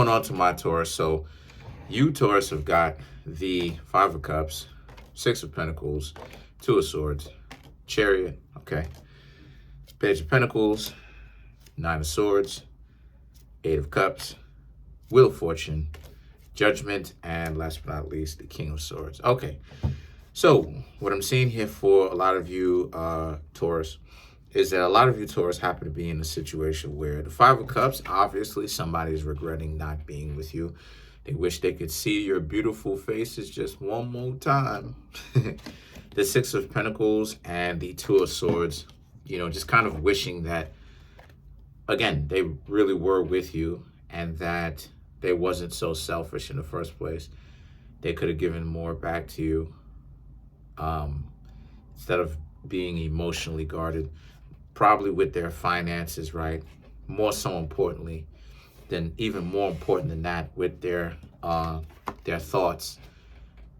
Going on to my Taurus. So you, Taurus, have got the Five of Cups, Six of Pentacles, Two of Swords, Chariot, okay, Page of Pentacles, Nine of Swords, Eight of Cups, Wheel of Fortune, Judgment, and last but not least, the King of Swords. Okay, so what I'm seeing here for a lot of you Taurus is that a lot of you Taurus happen to be in a situation where the Five of Cups, obviously somebody's regretting not being with you. They wish they could see your beautiful faces just one more time. The Six of Pentacles and the Two of Swords, you know, just kind of wishing that, again, they really were with you and that they wasn't so selfish in the first place. They could have given more back to you instead of being emotionally guarded, probably with their finances, right? More so importantly, even more important than that, with their thoughts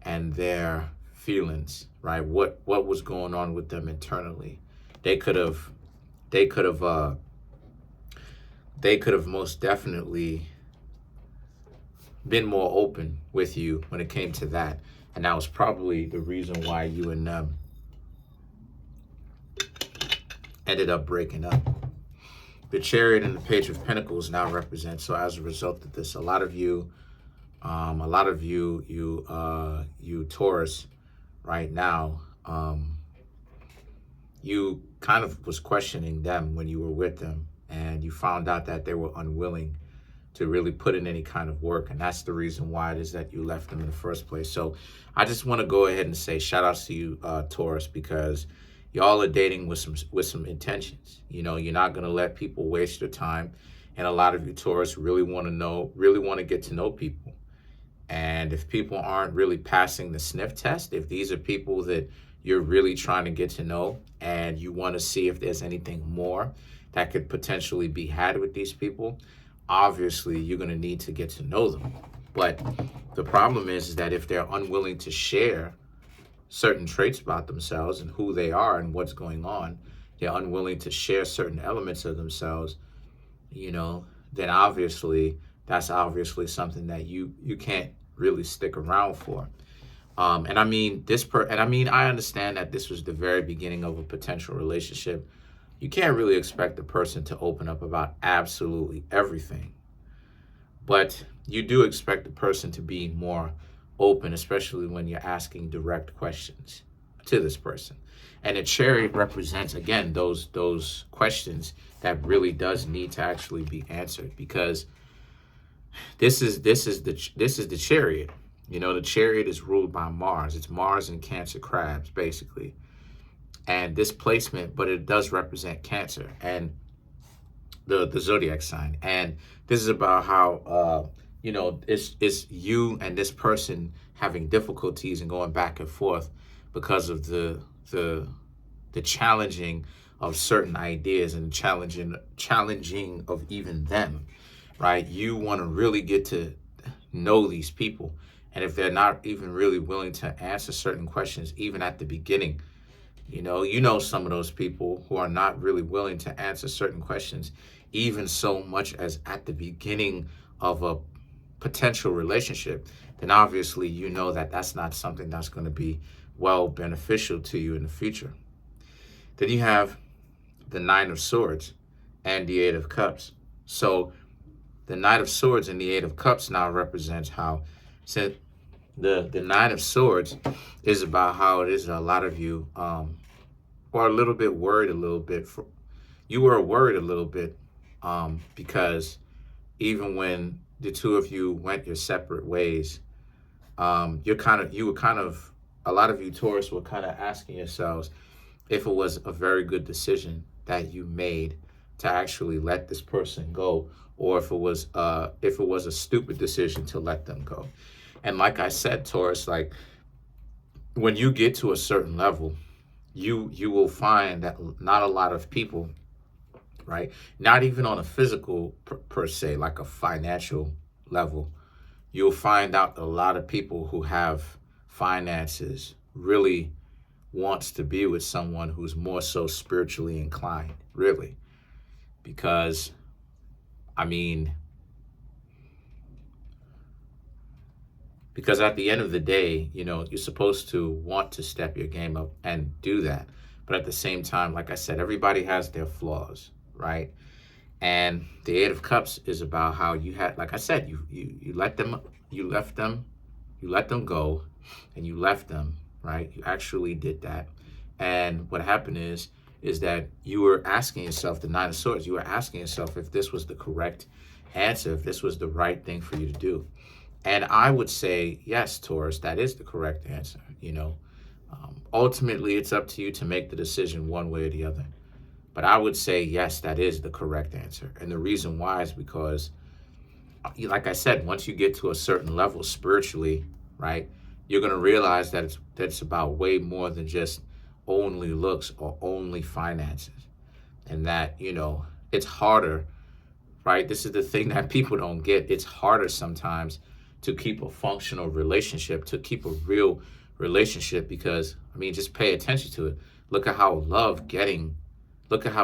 and their feelings, right? What was going on with them internally? They could have most definitely been more open with you when it came to that, and that was probably the reason why you and them ended up breaking up. The Chariot and the Page of Pentacles now represent, so as a result of this, a lot of you Taurus right now, you kind of was questioning them when you were with them, and you found out that they were unwilling to really put in any kind of work, and that's the reason why it is that you left them in the first place. So I just want to go ahead and say shout outs to you, Taurus, because y'all are dating with some intentions. You know, you're not going to let people waste your time, and a lot of you Taurus really want to get to know people. And if people aren't really passing the sniff test, if these are people that you're really trying to get to know and you want to see if there's anything more that could potentially be had with these people, obviously you're going to need to get to know them. But the problem is that if they're unwilling to share certain traits about themselves and who they are and what's going on, they're unwilling to share certain elements of themselves, you know, then obviously that's obviously something that you can't really stick around for. And I mean, I understand that this was the very beginning of a potential relationship. You can't really expect the person to open up about absolutely everything, but you do expect the person to be more open, especially when you're asking direct questions to this person. And the Chariot represents, again, those questions that really does need to actually be answered, because this is the Chariot. You know, the Chariot is ruled by Mars. It's Mars and Cancer crabs, basically. And this placement, but it does represent Cancer and the zodiac sign. And this is about how you know, it's you and this person having difficulties and going back and forth because of the challenging of certain ideas and challenging of even them, right? You want to really get to know these people, and if they're not even really willing to answer certain questions, even at the beginning, you know some of those people who are not really willing to answer certain questions, even so much as at the beginning of a potential relationship, then obviously you know that that's not something that's going to be well beneficial to you in the future. Then you have the Nine of Swords and the Eight of Cups. So the Knight of Swords and the Eight of Cups now represents how, since the Nine of Swords is about how it is a lot of you are a little bit worried a little bit. You were worried a little bit because even when the two of you went your separate ways, a lot of you Taurus were kind of asking yourselves if it was a very good decision that you made to actually let this person go, or if it was a stupid decision to let them go. And like I said, Taurus, like when you get to a certain level, you will find that not a lot of people, right? Not even on a physical per se, like a financial level, you'll find out a lot of people who have finances really wants to be with someone who's more so spiritually inclined, really. Because, I mean, Because at the end of the day, you're supposed to want to step your game up and do that. But at the same time, like I said, everybody has their flaws, right? And the Eight of Cups is about how you had, like I said, you let them, you left them, you let them go, and you left them, right? You actually did that. And what happened is that you were asking yourself, the Nine of Swords, you were asking yourself if this was the correct answer, if this was the right thing for you to do. And I would say, yes, Taurus, that is the correct answer. Ultimately, it's up to you to make the decision one way or the other. But I would say, yes, that is the correct answer. And the reason why is because, like I said, once you get to a certain level spiritually, right, you're going to realize that it's about way more than just only looks or only finances. And that, it's harder, right? This is the thing that people don't get. It's harder sometimes to keep a functional relationship, to keep a real relationship, because, just pay attention to it. Look at how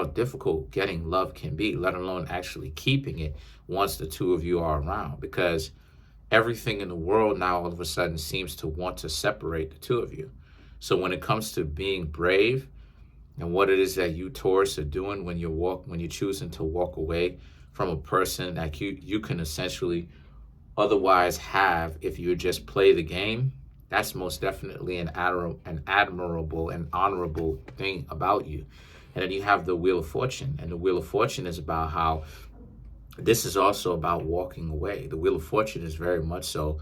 difficult getting love can be, let alone actually keeping it once the two of you are around, because everything in the world now all of a sudden seems to want to separate the two of you. So when it comes to being brave and what it is that you, Taurus, are doing when you're choosing to walk away from a person that you can essentially otherwise have if you just play the game, that's most definitely an admirable and honorable thing about you. And then you have the Wheel of Fortune, and the Wheel of Fortune is about how this is also about walking away. The Wheel of Fortune is very much so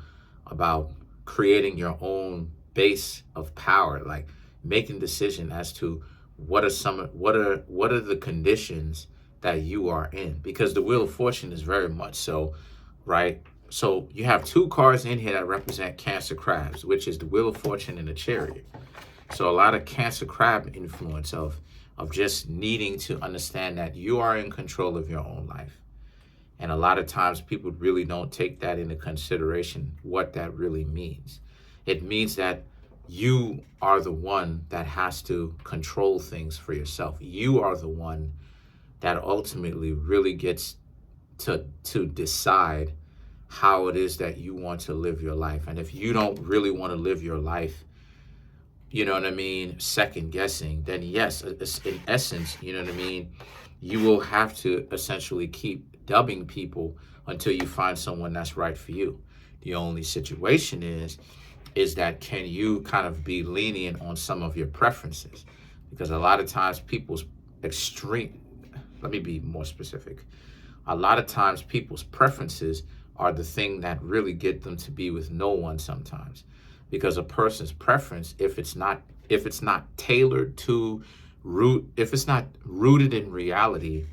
about creating your own base of power, like making decision as to what are the conditions that you are in, because the Wheel of Fortune is very much so, right? So you have two cards in here that represent Cancer crabs, which is the Wheel of Fortune and the Chariot. So a lot of Cancer crab influence of just needing to understand that you are in control of your own life. And a lot of times people really don't take that into consideration, what that really means. It means that you are the one that has to control things for yourself. You are the one that ultimately really gets to decide how it is that you want to live your life. And if you don't really want to live your life, second guessing, then yes, in essence, you will have to essentially keep dubbing people until you find someone that's right for you. The only situation is that can you kind of be lenient on some of your preferences? Because a lot of times let me be more specific. A lot of times people's preferences are the thing that really get them to be with no one sometimes. Because a person's preference, if it's not tailored to if it's not rooted in reality,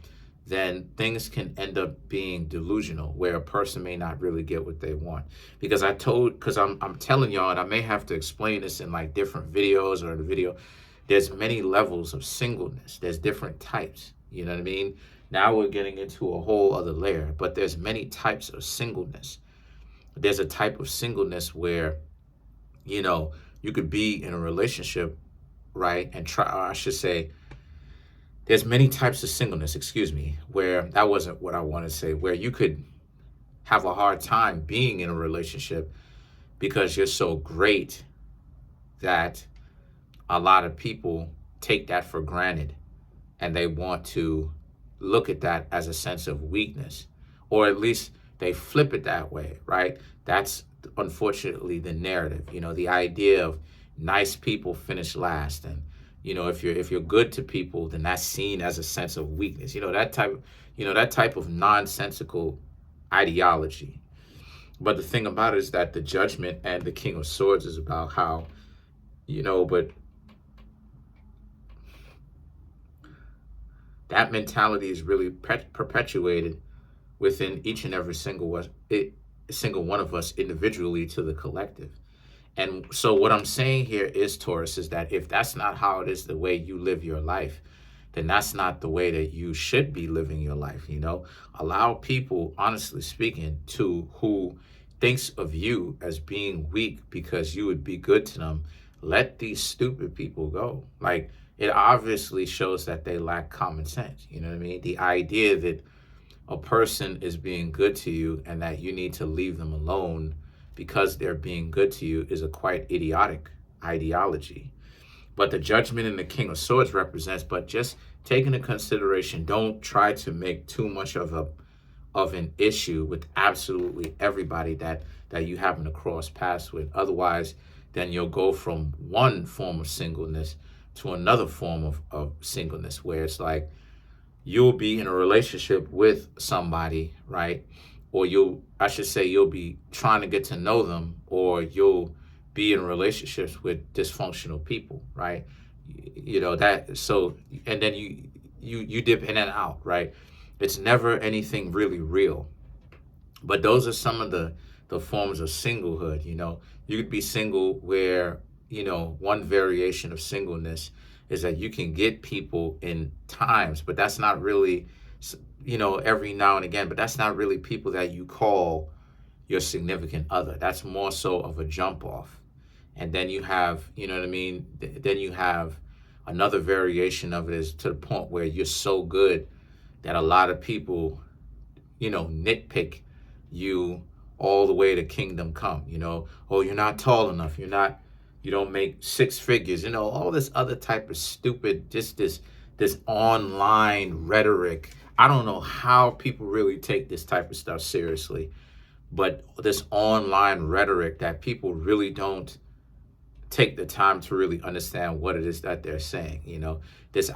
then things can end up being delusional, where a person may not really get what they want. Because I'm telling y'all, and I may have to explain this in like different videos or in the video, there's many levels of singleness. There's different types, you know what I mean? Now we're getting into a whole other layer, but there's many types of singleness. There's a type of singleness where, you could be in a relationship, right? And there's many types of singleness, where that wasn't what I wanted to say, where you could have a hard time being in a relationship because you're so great that a lot of people take that for granted and they want to look at that as a sense of weakness, or at least they flip it that way, right? That's unfortunately the narrative. The idea of nice people finish last, and if you're good to people, then that's seen as a sense of weakness. That type of nonsensical ideology. But the thing about it is that the Judgment and the King of Swords is about how, but that mentality is really perpetuated within each and every single one of us individually to the collective. And so what I'm saying here is, Taurus, is that if that's not how it is the way you live your life, then that's not the way that you should be living your life. Allow people, honestly speaking, who thinks of you as being weak because you would be good to them. Let these stupid people go. Like, it obviously shows that they lack common sense. You know what I mean? The idea that a person is being good to you and that you need to leave them alone because they're being good to you is a quite idiotic ideology. But the Judgment and the King of Swords represents, but just take into consideration, don't try to make too much of an issue with absolutely everybody that you happen to cross paths with. Otherwise, then you'll go from one form of singleness to another form of singleness, where it's like you'll be in a relationship with somebody, right? Or you'll be trying to get to know them, or you'll be in relationships with dysfunctional people, right? And then you dip in and out, right? It's never anything really real. But those are some of the forms of singlehood. You could be single where, one variation of singleness is that you can get people in times, but that's not really, every now and again, but that's not really people that you call your significant other. That's more so of a jump off. And then you have, then you have another variation of it, is to the point where you're so good that a lot of people, nitpick you all the way to kingdom come. Oh, you're not tall enough. You don't make six figures. All this other type of stupid, just this online rhetoric. I don't know how people really take this type of stuff seriously, but this online rhetoric that people really don't take the time to really understand what it is that they're saying. This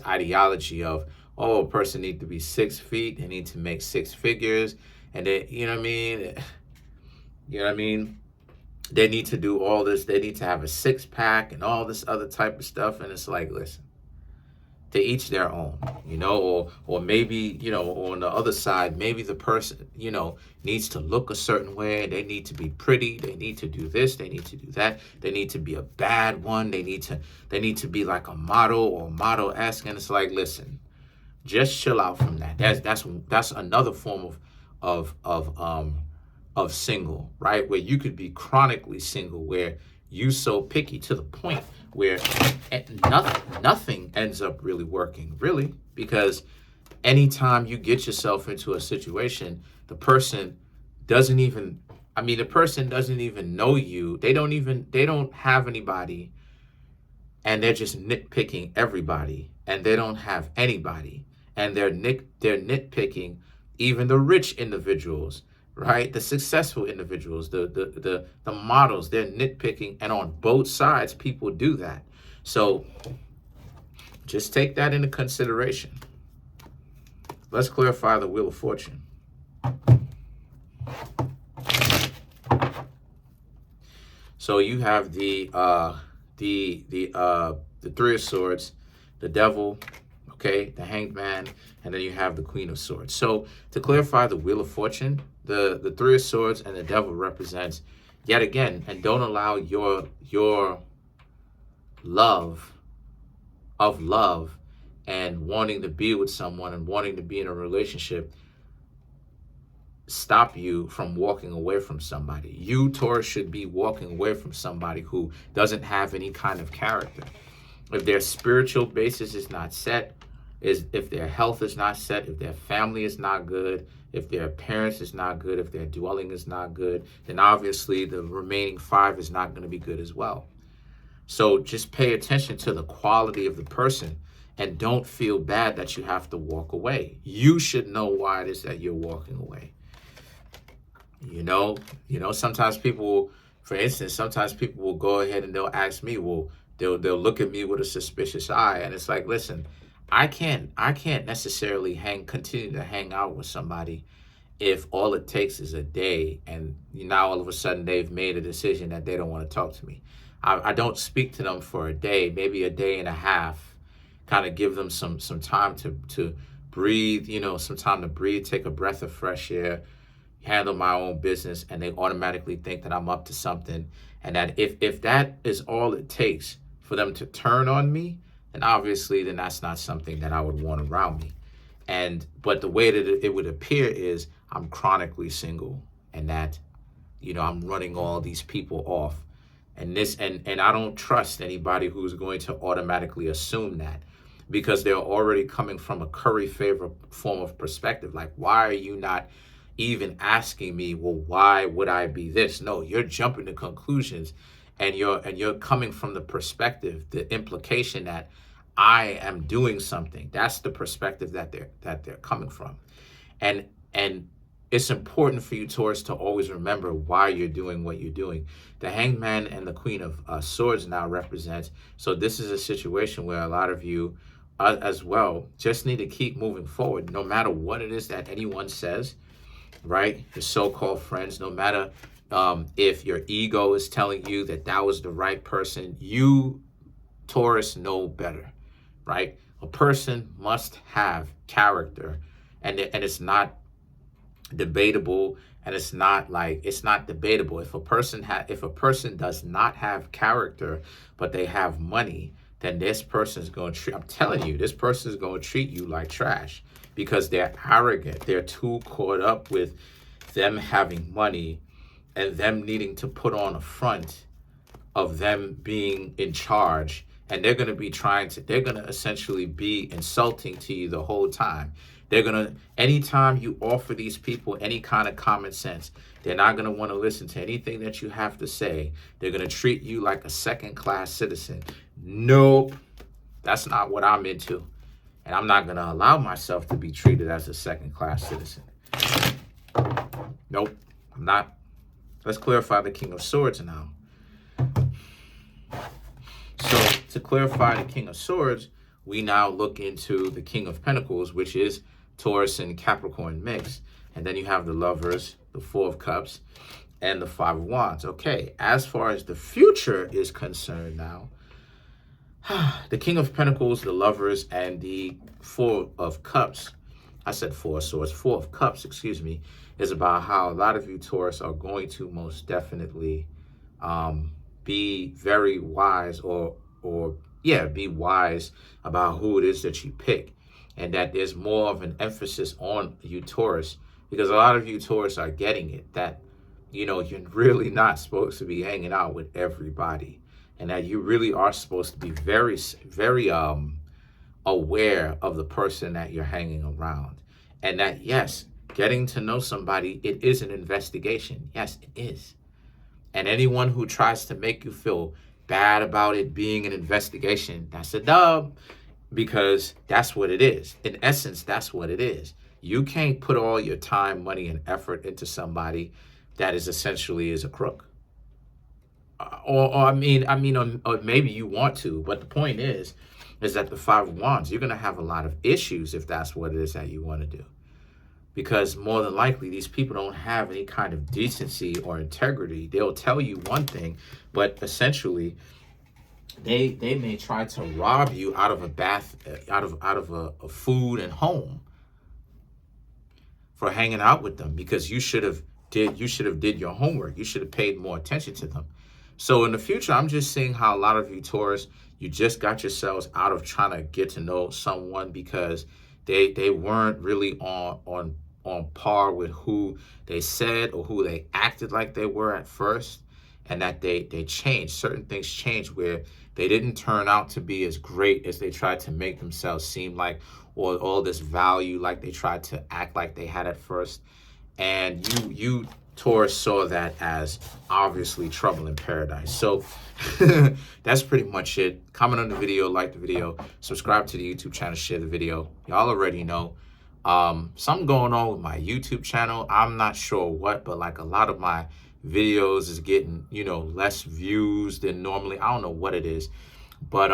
ideology of, oh, a person needs to be 6 feet, they need to make six figures, and they, they need to do all this, they need to have a six-pack and all this other type of stuff. And it's like, listen, to each their own, or maybe, on the other side, maybe the person, needs to look a certain way. They need to be pretty. They need to do this. They need to do that. They need to be a bad one. They need to be like a model or model-esque. And it's like, listen, just chill out from that. That's another form of single, right? Where you could be chronically single, where you so picky to the point where nothing ends up really working, really, because anytime you get yourself into a situation, the person doesn't even know you. They don't have anybody, and they're just nitpicking everybody, and they don't have anybody, and they're nitpicking even the rich individuals, right? The successful individuals, the models, they're nitpicking. And on both sides, people do that. So just take that into consideration. Let's clarify the Wheel of Fortune. So you have the Three of Swords, the Devil, okay, the Hanged Man, and then you have the Queen of Swords. So to clarify the Wheel of Fortune, the Three of Swords and the Devil represents, yet again, and don't allow your love and wanting to be with someone and wanting to be in a relationship stop you from walking away from somebody. You, Taurus, should be walking away from somebody who doesn't have any kind of character. If their spiritual basis is not set, if their health is not set, if their family is not good, if their parents is not good, if their dwelling is not good, then obviously the remaining 5 is not going to be good as well. So just pay attention to the quality of the person and don't feel bad that you have to walk away. You should know why it is that you're walking away. Sometimes people will go ahead and they'll ask me, they'll look at me with a suspicious eye, and it's like, listen, I can't necessarily continue to hang out with somebody if all it takes is a day, and now all of a sudden they've made a decision that they don't want to talk to me. I don't speak to them for a day, maybe a day and a half, kind of give them some time to breathe, some time to breathe, take a breath of fresh air, handle my own business, and they automatically think that I'm up to something. And that if that is all it takes for them to turn on me, then obviously then that's not something that I would want around me. But the way that it would appear is I'm chronically single, and that, I'm running all these people off. And I don't trust anybody who's going to automatically assume that, because they're already coming from a curry favor form of perspective. Like, why are you not, even asking me, well, why would I be this? No, you're jumping to conclusions, and you're coming from the perspective, the implication that I am doing something. That's the perspective that they're coming from. And it's important for you, Taurus, to always remember why you're doing what you're doing. The Hangman and the Queen of Swords now represents. So this is a situation where a lot of you as well just need to keep moving forward, no matter what it is that anyone says, right? Your so-called friends, no matter if your ego is telling you that that was the right person, you, Taurus, know better, right? A person must have character, and it's not debatable, and it's not debatable. If a person does not have character, but they have money, then this person is going to treat, I'm telling you, this person is going to treat you like trash, because they're arrogant. They're too caught up with them having money and them needing to put on a front of them being in charge, and they're going to essentially be insulting to you the whole time. Anytime you offer these people any kind of common sense, they're not going to want to listen to anything that you have to say. They're going to treat you like a second-class citizen. Nope, that's not what I'm into. And I'm not going to allow myself to be treated as a second-class citizen. Nope, I'm not. Let's clarify the King of Swords now. So to clarify the King of Swords, we now look into the King of Pentacles, which is Taurus and Capricorn mix. And then you have the Lovers, the Four of Cups, and the Five of Wands. Okay, as far as the future is concerned now, the King of Pentacles, the Lovers, and the Four of Cups, I said Four of Swords, Four of Cups, excuse me, is about how a lot of you, Taurus, are going to most definitely be very wise, be wise about who it is that you pick. And that there's more of an emphasis on you, Taurus, because a lot of you, Taurus, are getting it, that, you're really not supposed to be hanging out with everybody. And that you really are supposed to be very, very aware of the person that you're hanging around. And that, yes, getting to know somebody, it is an investigation. Yes, it is. And anyone who tries to make you feel bad about it being an investigation, that's a dub, because that's what it is. In essence, that's what it is. You can't put all your time, money, and effort into somebody that is essentially a crook. Or maybe you want to, but the point is that the Five of Wands, you're going to have a lot of issues if that's what it is that you want to do. Because more than likely, these people don't have any kind of decency or integrity. They'll tell you one thing, but essentially, they may try to rob you out of a food and home for hanging out with them, because you should have did your homework. You should have paid more attention to them. So in the future, I'm just seeing how a lot of you, Taurus, you just got yourselves out of trying to get to know someone because they weren't really on par with who they said or who they acted like they were at first, and that they changed. Certain things changed where they didn't turn out to be as great as they tried to make themselves seem like, or all this value like they tried to act like they had at first. And you Taurus saw that as obviously trouble in paradise. So that's pretty much it. Comment on the video, like the video, subscribe to the YouTube channel, share the video. Y'all already know. Something going on with my YouTube channel. I'm not sure what, but like a lot of my videos is getting, less views than normally. I don't know what it is, but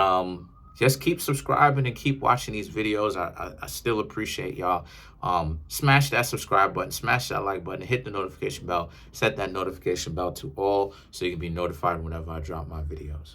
just keep subscribing and keep watching these videos. I still appreciate y'all. Smash that subscribe button, smash that like button, hit the notification bell, set that notification bell to all so you can be notified whenever I drop my videos.